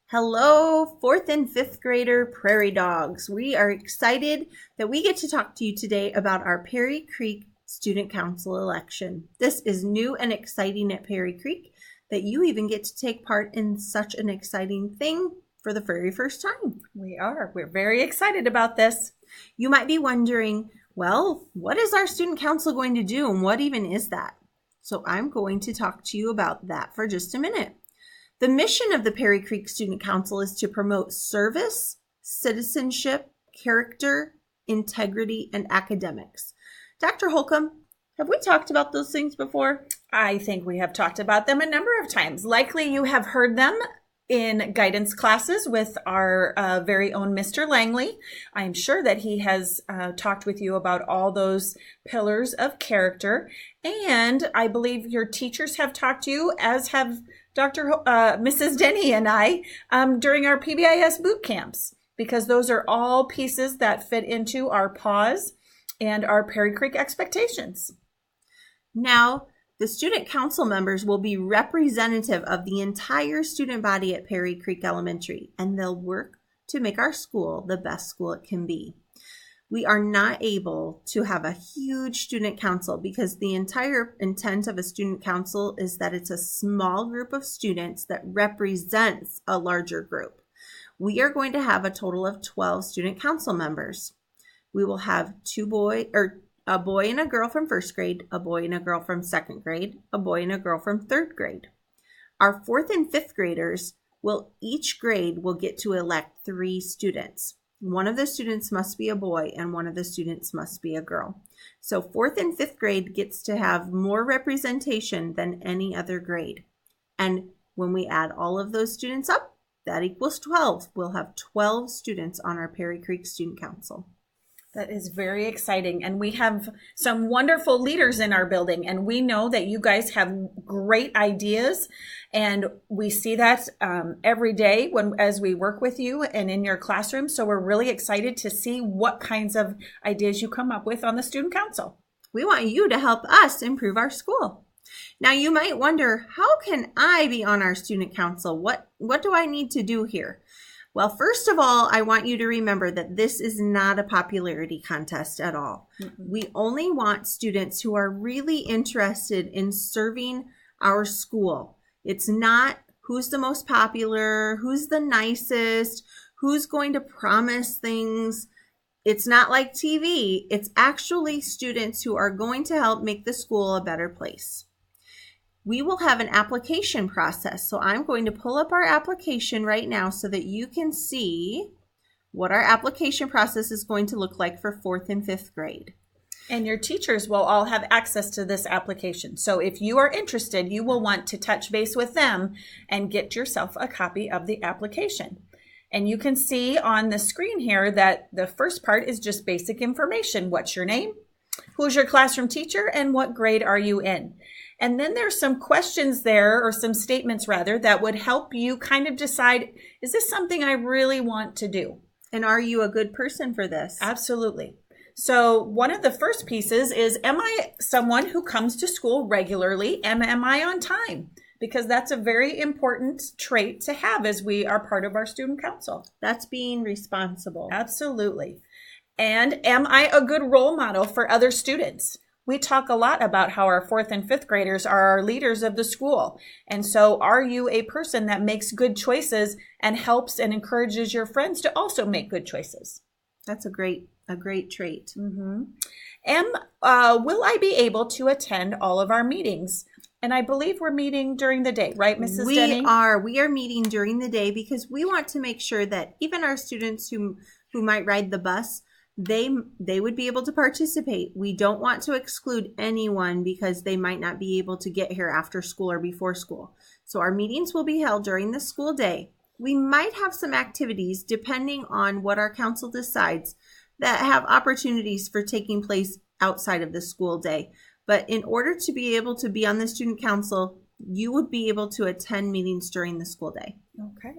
Hello, fourth and fifth grader prairie dogs. We are excited that we get to talk to you today about our Perry Creek Student Council election. This is new and exciting at Perry Creek that you even get to take part in such an exciting thing for the very first time. We are. We're very excited about this. You might be wondering, well, what is our student council going to do and what even is that? So I'm going to talk to you about that for just a minute. The mission of the Perry Creek Student Council is to promote service, citizenship, character, integrity, and academics. Dr. Holcomb, have we talked about those things before? I think we have talked about them a number of times. Likely you have heard them in guidance classes with our very own Mr. Langley. I'm sure that he has talked with you about all those pillars of character. And I believe your teachers have talked to you, as have Mrs. Denny and I during our PBIS boot camps, because those are all pieces that fit into our pause and our Perry Creek expectations. Now, the student council members will be representative of the entire student body at Perry Creek Elementary, and they'll work to make our school the best school it can be. We are not able to have a huge student council because the entire intent of a student council is that it's a small group of students that represents a larger group. We are going to have a total of 12 student council members. We will have a boy and a girl from first grade, a boy and a girl from second grade, a boy and a girl from third grade. Our fourth and fifth graders each grade will get to elect 3 students. One of the students must be a boy and one of the students must be a girl. So fourth and fifth grade gets to have more representation than any other grade. And when we add all of those students up, that equals 12. We'll have 12 students on our Perry Creek Student Council. That is very exciting. And we have some wonderful leaders in our building. And we know that you guys have great ideas. And we see that every day as we work with you and in your classroom. So we're really excited to see what kinds of ideas you come up with on the student council. We want you to help us improve our school. Now you might wonder, how can I be on our student council? What do I need to do here? Well, first of all, I want you to remember that this is not a popularity contest at all. Mm-hmm. We only want students who are really interested in serving our school. It's not who's the most popular, who's the nicest, who's going to promise things. It's not like TV. It's actually students who are going to help make the school a better place. We will have an application process. So I'm going to pull up our application right now so that you can see what our application process is going to look like for fourth and fifth grade. And your teachers will all have access to this application. So if you are interested, you will want to touch base with them and get yourself a copy of the application. And you can see on the screen here that the first part is just basic information. What's your name? Who's your classroom teacher? And what grade are you in? And then there's some questions there, or some statements rather, that would help you kind of decide, is this something I really want to do? And are you a good person for this? Absolutely. So one of the first pieces is, am I someone who comes to school regularly? Am I on time? Because that's a very important trait to have as we are part of our student council. That's being responsible. Absolutely. And am I a good role model for other students? We talk a lot about how our fourth and fifth graders are our leaders of the school. And so are you a person that makes good choices and helps and encourages your friends to also make good choices? That's a great trait. Mm-hmm. Will I be able to attend all of our meetings? And I believe we're meeting during the day, right, Mrs. Denny? We are meeting during the day because we want to make sure that even our students who might ride the bus, they would be able to participate. We don't want to exclude anyone because they might not be able to get here after school or before school. So our meetings will be held during the school day. We might have some activities, depending on what our council decides, that have opportunities for taking place outside of the school day. But in order to be able to be on the student council, you would be able to attend meetings during the school day. Okay.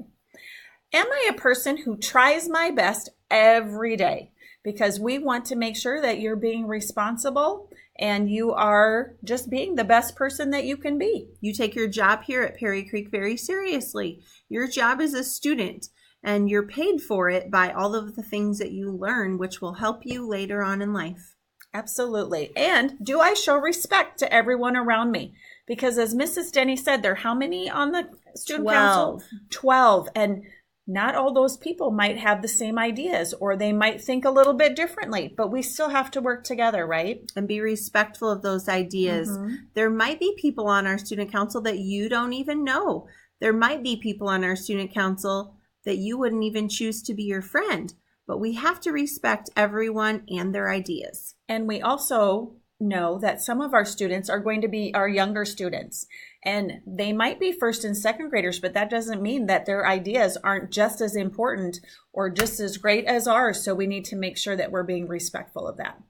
Am I a person who tries my best every day? Because we want to make sure that you're being responsible and you are just being the best person that you can be. You take your job here at Perry Creek very seriously. Your job as a student, and you're paid for it by all of the things that you learn, which will help you later on in life. Absolutely. And do I show respect to everyone around me? Because as Mrs. Denny said, there are how many on the student council? 12. And not all those people might have the same ideas, or they might think a little bit differently, but we still have to work together, right? And be respectful of those ideas. There might be people on our student council that you don't even know. There might be people on our student council that you wouldn't even choose to be your friend, but we have to respect everyone and their ideas. And we also know that some of our students are going to be our younger students, and they might be first and second graders, but that doesn't mean that their ideas aren't just as important or just as great as ours. So we need to make sure that we're being respectful of that.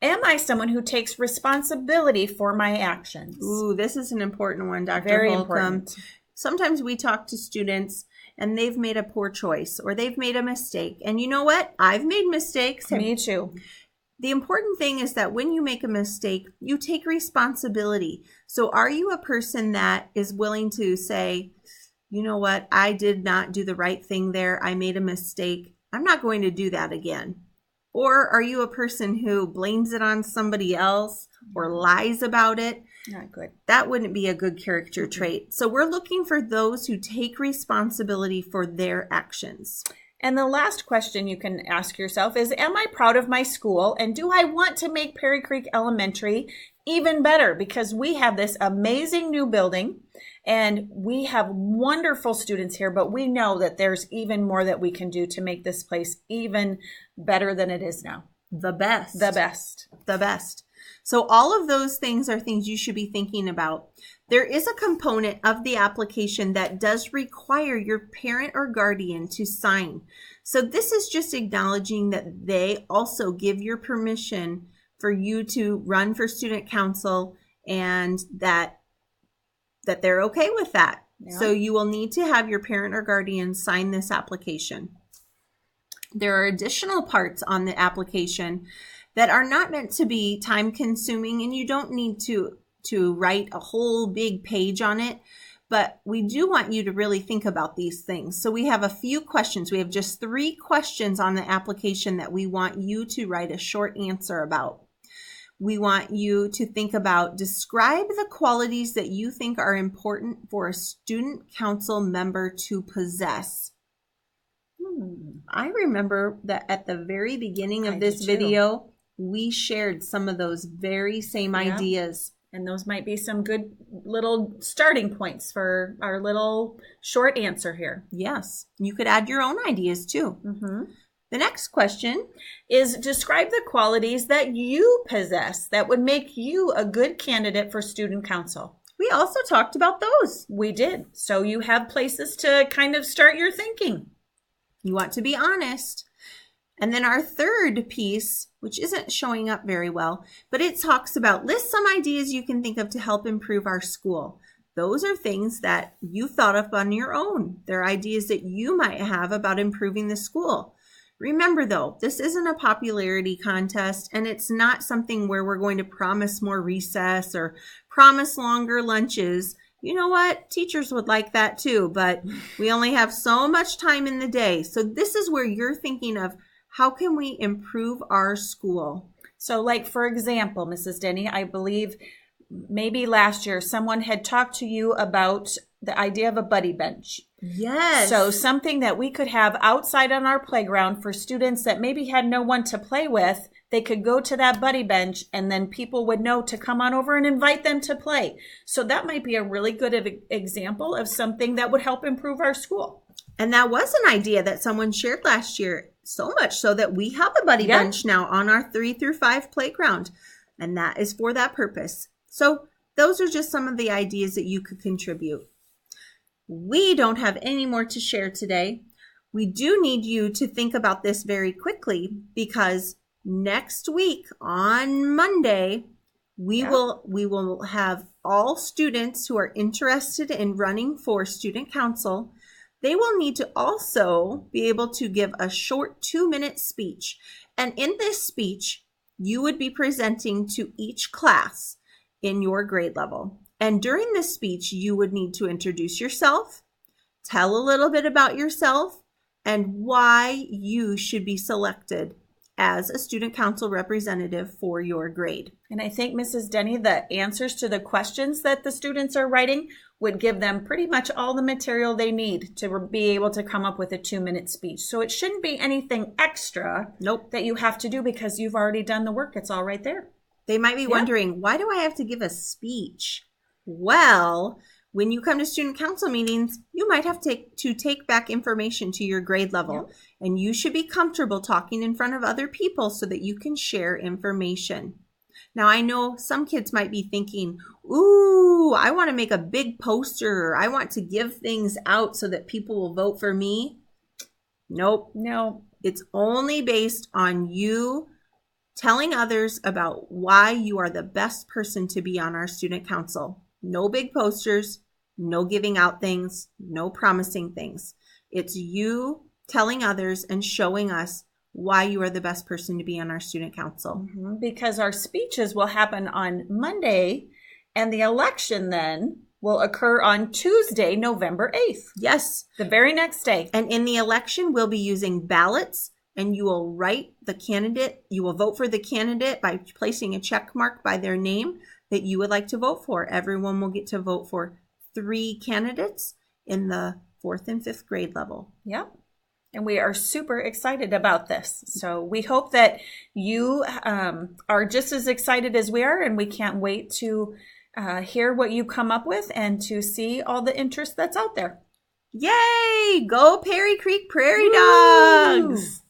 Am I someone who takes responsibility for my actions? Ooh, this is an important one, Dr. Very Holcomb. important. Sometimes we talk to students and they've made a poor choice or they've made a mistake. And you know what? I've made mistakes. Me too. The important thing is that when you make a mistake, you take responsibility. So are you a person that is willing to say, you know what, I did not do the right thing there. I made a mistake. I'm not going to do that again. Or are you a person who blames it on somebody else or lies about it? Not good. That wouldn't be a good character trait. So we're looking for those who take responsibility for their actions. And the last question you can ask yourself is, am I proud of my school? And do I want to make Perry Creek Elementary even better? Because we have this amazing new building and we have wonderful students here, but we know that there's even more that we can do to make this place even better than it is now. The best. The best. The best. So all of those things are things you should be thinking about. There is a component of the application that does require your parent or guardian to sign. So this is just acknowledging that they also give your permission for you to run for student council and that they're okay with that. Yeah. So you will need to have your parent or guardian sign this application. There are additional parts on the application that are not meant to be time consuming, and you don't need to write a whole big page on it, but we do want you to really think about these things. So we have a few questions. We have just 3 questions on the application that we want you to write a short answer about. We want you to think about, describe the qualities that you think are important for a student council member to possess. I remember that at the very beginning of this video, we shared some of those very same ideas. And those might be some good little starting points for our little short answer here. Yes. You could add your own ideas too. The next question is, describe the qualities that you possess that would make you a good candidate for student council. We also talked about those. We did. So you have places to kind of start your thinking. You want to be honest. And then our third piece, which isn't showing up very well, but it talks about, list some ideas you can think of to help improve our school. Those are things that you thought of on your own. They're ideas that you might have about improving the school. Remember though, this isn't a popularity contest, and it's not something where we're going to promise more recess or promise longer lunches. You know what? Teachers would like that too, but we only have so much time in the day. So this is where you're thinking of, how can we improve our school? So like, for example, Mrs. Denny, I believe maybe last year someone had talked to you about the idea of a buddy bench. Yes. So something that we could have outside on our playground for students that maybe had no one to play with. They could go to that buddy bench and then people would know to come on over and invite them to play. So that might be a really good example of something that would help improve our school. And that was an idea that someone shared last year, so much so that we have a buddy bench now on our 3 through 5 playground. And that is for that purpose. So those are just some of the ideas that you could contribute. We don't have any more to share today. We do need you to think about this very quickly, because next week on Monday, we will have all students who are interested in running for student council. They will need to also be able to give a short 2-minute speech. And in this speech, you would be presenting to each class in your grade level. And during this speech, you would need to introduce yourself, tell a little bit about yourself, and why you should be selected as a student council representative for your grade. And I think, Mrs. Denny, the answers to the questions that the students are writing would give them pretty much all the material they need to be able to come up with a 2-minute speech. So it shouldn't be anything extra that you have to do because you've already done the work. It's all right there. They might be wondering, why do I have to give a speech? Well, when you come to student council meetings, you might have to take back information to your grade level, and you should be comfortable talking in front of other people so that you can share information. Now, I know some kids might be thinking, ooh, I want to make a big poster. I want to give things out so that people will vote for me. Nope. No. It's only based on you telling others about why you are the best person to be on our student council. No big posters, no giving out things, no promising things. It's you telling others and showing us why you are the best person to be on our student council. Because our speeches will happen on Monday, and the election then will occur on Tuesday, November 8th. Yes. The very next day. And in the election, we'll be using ballots, and you will write the candidate. You will vote for the candidate by placing a check mark by their name that you would like to vote for. Everyone will get to vote for 3 candidates in the 4th and 5th grade level. Yep. And we are super excited about this. So we hope that you are just as excited as we are, and we can't wait to hear what you come up with and to see all the interest that's out there. Yay! Go Perry Creek Prairie Dogs!